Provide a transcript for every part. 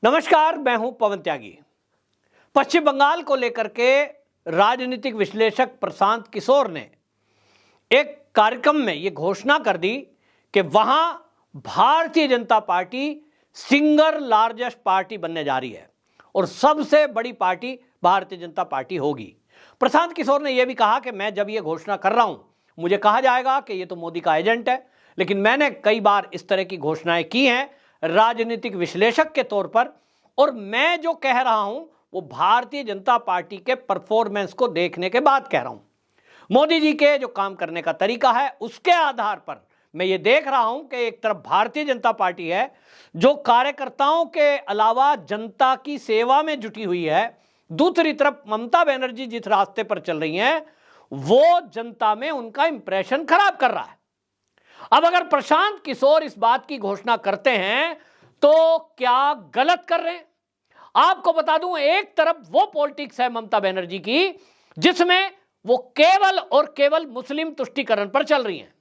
नमस्कार, मैं हूं पवन त्यागी। पश्चिम बंगाल को लेकर के राजनीतिक विश्लेषक प्रशांत किशोर ने एक कार्यक्रम में यह घोषणा कर दी कि वहां Bharatiya Janata party single largest party बनने जा रही है और सबसे बड़ी पार्टी भारतीय जनता पार्टी होगी। प्रशांत किशोर ने यह भी कहा कि मैं जब यह घोषणा कर रहा हूं, मुझे कहा जाएगा कि यह तो मोदी का एजेंट है, लेकिन मैंने कई बार इस तरह की घोषणाएं की हैं राजनीतिक विश्लेषक के तौर पर, और मैं जो कह रहा हूं वो भारतीय जनता पार्टी के परफॉर्मेंस को देखने के बाद कह रहा हूं। मोदी जी के जो काम करने का तरीका है उसके आधार पर मैं ये देख रहा हूं कि एक तरफ भारतीय जनता पार्टी है जो कार्यकर्ताओं के अलावा जनता की सेवा में जुटी हुई है, दूसरी तरफ ममता बनर्जी जिस रास्ते पर चल रही हैं वो जनता में उनका इंप्रेशन खराब कर रहा है। अब अगर प्रशांत किशोर इस बात की घोषणा करते हैं तो क्या गलत कर रहे हैं? आपको बता दूं, एक तरफ वो पॉलिटिक्स है ममता बनर्जी की जिसमें वो केवल और केवल मुस्लिम तुष्टीकरण पर चल रही हैं।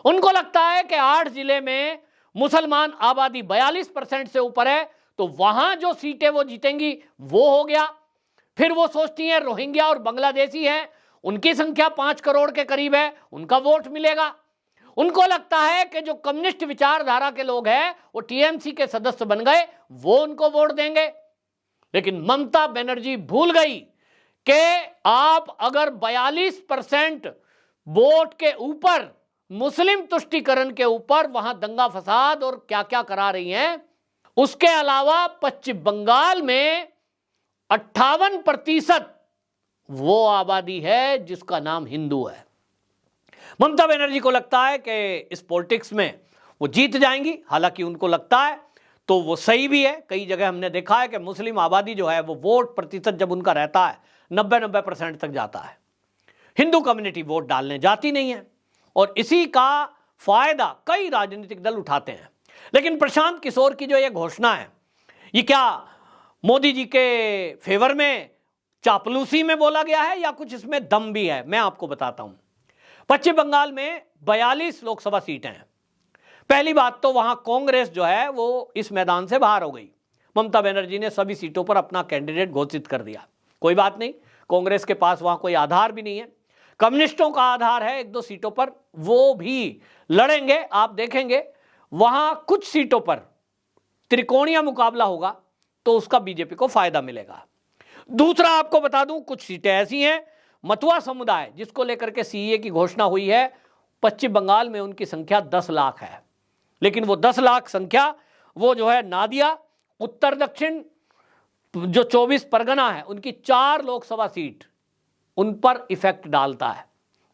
उनको लगता है कि 8 जिले में मुसलमान आबादी 42% से ऊपर है तो वहां जो सीटें वो जीतेंगी वो हो गया। फिर वो सोचती हैं रोहिंग्या और बांग्लादेशी हैं, उनकी संख्या 5 करोड़ के करीब है, उनका वोट मिलेगा। उनको लगता है कि जो कम्युनिस्ट विचारधारा के लोग हैं वो टीएमसी के सदस्य बन गए, वो उनको वोट देंगे। लेकिन ममता बनर्जी भूल गई कि आप अगर 42% वोट के ऊपर मुस्लिम तुष्टीकरण के ऊपर वहां दंगा फसाद और क्या क्या करा रही हैं, उसके अलावा पश्चिम बंगाल में 58% वो आबादी है जिसका नाम हिंदू है। ममता बनर्जी को लगता है कि इस पॉलिटिक्स में वो जीत जाएंगी। हालांकि उनको लगता है तो वो सही भी है। कई जगह हमने देखा है कि मुस्लिम आबादी जो है वो वोट प्रतिशत जब उनका रहता है 90% तक जाता है, हिंदू कम्युनिटी वोट डालने जाती नहीं है, और इसी का फायदा कई राजनीतिक दल उठाते हैं। लेकिन प्रशांत किशोर की जो ये घोषणा है, ये क्या मोदी जी के फेवर में चापलूसी में बोला गया है या कुछ इसमें दम भी है? मैं आपको बताता हूं। पश्चिम बंगाल में 42 लोकसभा सीटें हैं। पहली बात तो वहां कांग्रेस जो है वो इस मैदान से बाहर हो गई। ममता बनर्जी ने सभी सीटों पर अपना कैंडिडेट घोषित कर दिया। कोई बात नहीं, कांग्रेस के पास वहां कोई आधार भी नहीं है। कम्युनिस्टों का आधार है 1-2 सीटों पर, वो भी लड़ेंगे। आप देखेंगे वहां कुछ सीटों पर त्रिकोणीय मुकाबला होगा तो उसका बीजेपी को फायदा मिलेगा। दूसरा आपको बता दूं, कुछ सीटें ऐसी हैं, मतुआ समुदाय जिसको लेकर के सीए की घोषणा हुई है, पश्चिम बंगाल में उनकी संख्या 10 लाख है। लेकिन वो 10 लाख संख्या वो जो है नादिया, उत्तर दक्षिण जो 24 परगना है, उनकी 4 लोकसभा सीट उन पर इफेक्ट डालता है।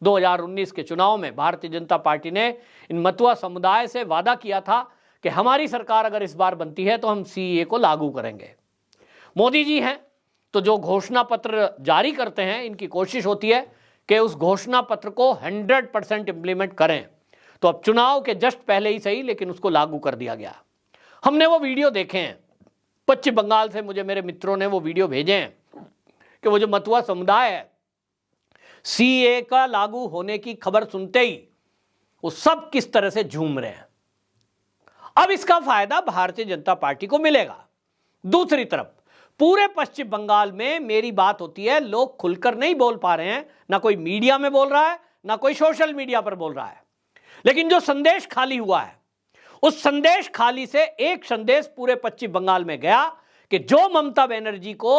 2019 के चुनाव में भारतीय जनता पार्टी ने इन मतुआ समुदाय से वादा किया था कि हमारी सरकार अगर इस बार बनती है तो हम सीए को लागू करेंगे। मोदी जी हैं तो जो घोषणा पत्र जारी करते हैं, इनकी कोशिश होती है कि उस घोषणा पत्र को 100% इंप्लीमेंट करें। तो अब चुनाव के जस्ट पहले ही सही, लेकिन उसको लागू कर दिया गया। हमने वो वीडियो देखे हैं, पश्चिम बंगाल से मुझे मेरे मित्रों ने वो वीडियो भेजे हैं कि वो जो मतुआ समुदाय है, सीए का लागू होने की खबर सुनते ही वो सब किस तरह से झूम रहे हैं। अब इसका फायदा भारतीय जनता पार्टी को मिलेगा। दूसरी तरफ पूरे पश्चिम बंगाल में मेरी बात होती है, लोग खुलकर नहीं बोल पा रहे हैं, ना कोई मीडिया में बोल रहा है, ना कोई सोशल मीडिया पर बोल रहा है। लेकिन जो संदेश खाली हुआ है, उस संदेश खाली से एक संदेश पूरे पश्चिम बंगाल में गया कि जो ममता बनर्जी को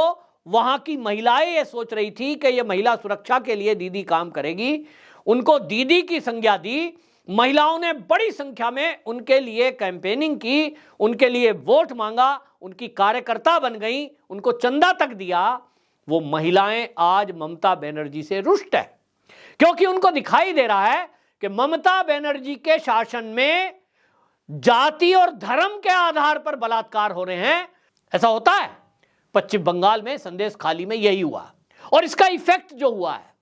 वहां की महिलाएं ये सोच रही थी कि ये महिला सुरक्षा के लिए दीदी काम करेगी, उनको दीदी की संज्ञा दी। महिलाओं ने बड़ी संख्या में उनके लिए कैंपेनिंग की, उनके लिए वोट मांगा, उनकी कार्यकर्ता बन गई, उनको चंदा तक दिया। वो महिलाएं आज ममता बनर्जी से रुष्ट है क्योंकि उनको दिखाई दे रहा है कि ममता बनर्जी के शासन में जाति और धर्म के आधार पर बलात्कार हो रहे हैं। ऐसा होता है पश्चिम बंगाल में, संदेश खाली में यही हुआ, और इसका इफेक्ट जो हुआ है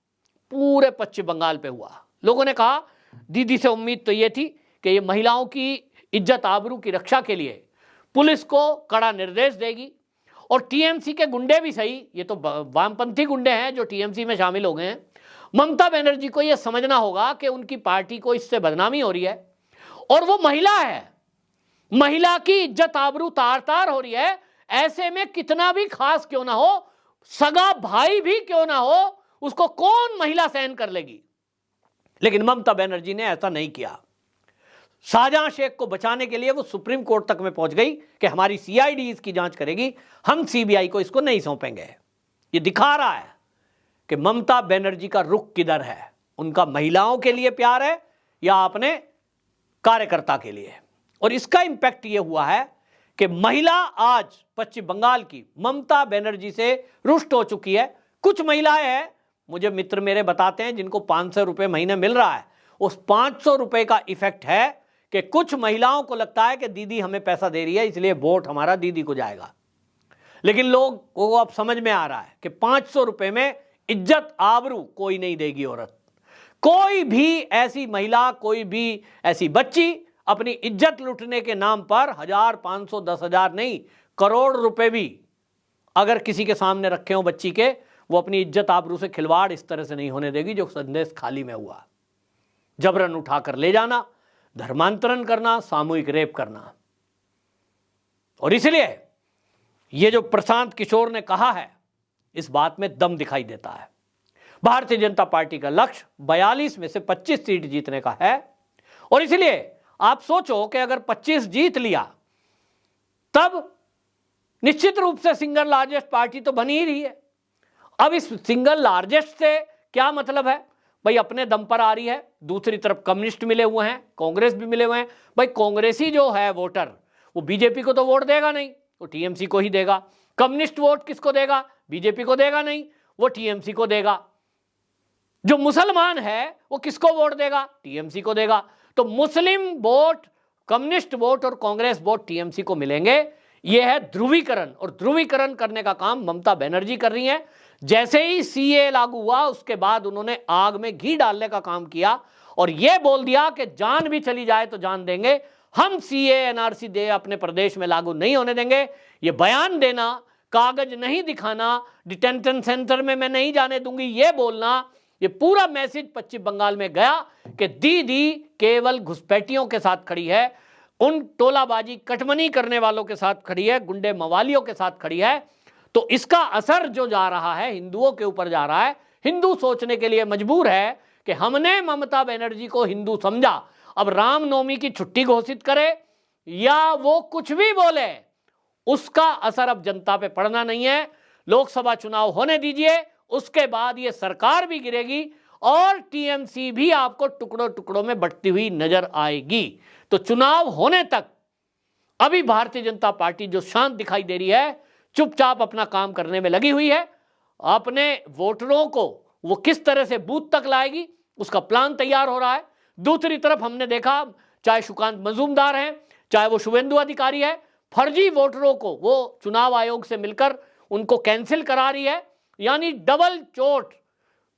पूरे पश्चिम बंगाल पे हुआ। लोगों ने कहा दीदी से उम्मीद तो ये थी कि ये महिलाओं की इज्जत आबरू की रक्षा के लिए पुलिस को कड़ा निर्देश देगी, और टीएमसी के गुंडे भी सही, ये तो वामपंथी गुंडे हैं जो टीएमसी में शामिल हो गए हैं। ममता बनर्जी को यह समझना होगा कि उनकी पार्टी को इससे बदनामी हो रही है, और वो महिला है, महिला की इज्जत आबरू तार तार हो रही है। ऐसे में कितना भी खास क्यों ना हो, सगा भाई भी क्यों ना हो, उसको कौन महिला सहन कर लेगी। लेकिन ममता बनर्जी ने ऐसा नहीं किया। शाहजहां शेख को बचाने के लिए वो सुप्रीम कोर्ट तक में पहुंच गई कि हमारी सीआईडी इसकी जांच करेगी, हम सीबीआई को इसको नहीं सौंपेंगे। ये दिखा रहा है कि ममता बनर्जी का रुख किधर है, उनका महिलाओं के लिए प्यार है या अपने कार्यकर्ता के लिए। और इसका इंपैक्ट ये हुआ है कि महिला आज पश्चिम बंगाल की ममता बनर्जी से रुष्ट हो चुकी है। कुछ महिलाएं हैं, मुझे मित्र मेरे बताते हैं, जिनको 500 रुपए महीने मिल रहा है। उस 500 रुपए का इफेक्ट है कि कुछ महिलाओं को लगता है कि दीदी हमें पैसा दे रही है, इसलिए वोट हमारा दीदी को जाएगा। लेकिन लोग को अब समझ में आ रहा है कि 500 रुपए में इज्जत आबरू कोई नहीं देगी औरत। कोई भी ऐसी महिला, कोई भी ऐसी बच्ची अपनी इज्जत लूटने के नाम पर 1000, 500, 10,000 नहीं, करोड़ रुपए भी अगर किसी के सामने रखे हो बच्ची के, वो अपनी इज्जत आबरू से खिलवाड़ इस तरह से नहीं होने देगी जो संदेश खाली में हुआ। जबरन उठाकर ले जाना, धर्मांतरण करना, सामूहिक रेप करना। और इसलिए ये जो प्रशांत किशोर ने कहा है, इस बात में दम दिखाई देता है। भारतीय जनता पार्टी का लक्ष्य 42 में से 25 सीट जीतने का है। और इसलिए आप सोचो कि अगर 25 जीत लिया तब निश्चित रूप से सिंगल लार्जेस्ट पार्टी तो बनी ही रही है। अब इस सिंगल लार्जेस्ट से क्या मतलब है भाई, अपने दम पर आ रही है। दूसरी तरफ कम्युनिस्ट मिले हुए हैं, कांग्रेस भी मिले हुए हैं। भाई कांग्रेसी जो है वोटर, वो बीजेपी को तो वोट देगा नहीं, वो टीएमसी को ही देगा। कम्युनिस्ट वोट किसको देगा? बीजेपी को देगा नहीं, वो टीएमसी को देगा। जो मुसलमान है वो किसको वोट देगा? टीएमसी को देगा। तो मुस्लिम वोट, कम्युनिस्ट वोट और कांग्रेस वोट टीएमसी को मिलेंगे। यह है ध्रुवीकरण, और ध्रुवीकरण करने का काम ममता बनर्जी कर रही हैं। जैसे ही सीए लागू हुआ उसके बाद उन्होंने आग में घी डालने का काम किया और यह बोल दिया कि जान भी चली जाए तो जान देंगे, हम सीए एनआरसी दे अपने प्रदेश में लागू नहीं होने देंगे। ये बयान देना, कागज नहीं दिखाना, डिटेंशन सेंटर में मैं नहीं जाने दूंगी, ये बोलना, ये पूरा मैसेज पश्चिम बंगाल में गया कि दीदी केवल घुसपैठियों के साथ खड़ी है, उन टोलाबाजी कटमनी करने वालों के साथ खड़ी है, गुंडे मवालियों के साथ खड़ी है। तो इसका असर जो जा रहा है हिंदुओं के ऊपर जा रहा है। हिंदू सोचने के लिए मजबूर है कि हमने ममता बनर्जी को हिंदू समझा, अब रामनवमी की छुट्टी घोषित करे या वो कुछ भी बोले, उसका असर अब जनता पे पड़ना नहीं है। लोकसभा चुनाव होने दीजिए, उसके बाद ये सरकार भी गिरेगी और टीएमसी भी आपको टुकड़ों टुकड़ों में बंटती हुई नजर आएगी। तो चुनाव होने तक अभी भारतीय जनता पार्टी जो शांत दिखाई दे रही है, चुपचाप अपना काम करने में लगी हुई है। अपने वोटरों को वो किस तरह से बूथ तक लाएगी उसका प्लान तैयार हो रहा है। दूसरी तरफ हमने देखा, चाहे सुकांत मजूमदार हैं, चाहे वो शुभेंदु अधिकारी है, फर्जी वोटरों को वो चुनाव आयोग से मिलकर उनको कैंसिल करा रही है। यानी डबल चोट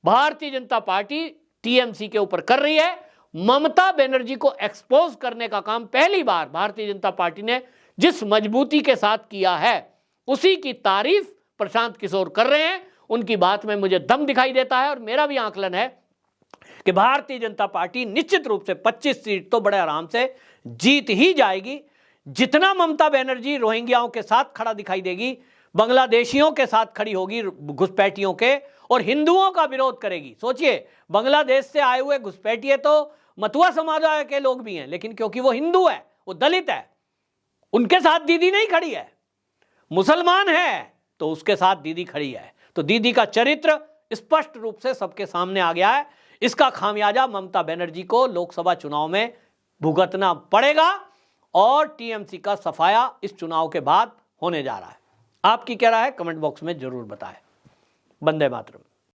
भारतीय जनता पार्टी टीएमसी के ऊपर कर रही है। ममता बनर्जी को एक्सपोज करने का काम पहली बार भारतीय जनता पार्टी ने जिस मजबूती के साथ किया है, उसी की तारीफ प्रशांत किशोर कर रहे हैं। उनकी बात में मुझे दम दिखाई देता है और मेरा भी आकलन है कि भारतीय जनता पार्टी निश्चित रूप से 25 सीट तो बड़े आराम से जीत ही जाएगी। जितना ममता बनर्जी रोहिंग्याओं के साथ खड़ा दिखाई देगी, बांग्लादेशियों के साथ खड़ी होगी, घुसपैठियों के, और हिंदुओं का विरोध करेगी। सोचिए, बांग्लादेश से आए हुए घुसपैठिए तो मतुआ समुदाय के लोग भी हैं, लेकिन क्योंकि वो हिंदू है, वो दलित है, उनके साथ दीदी नहीं खड़ी है। मुसलमान है तो उसके साथ दीदी खड़ी है। तो दीदी का चरित्र स्पष्ट रूप से सबके सामने आ गया है। इसका खामियाजा ममता बनर्जी को लोकसभा चुनाव में भुगतना पड़ेगा और टीएमसी का सफाया इस चुनाव के बाद होने जा रहा है। आपकी क्या राय है? कमेंट बॉक्स में जरूर बताएं। वंदे मातरम।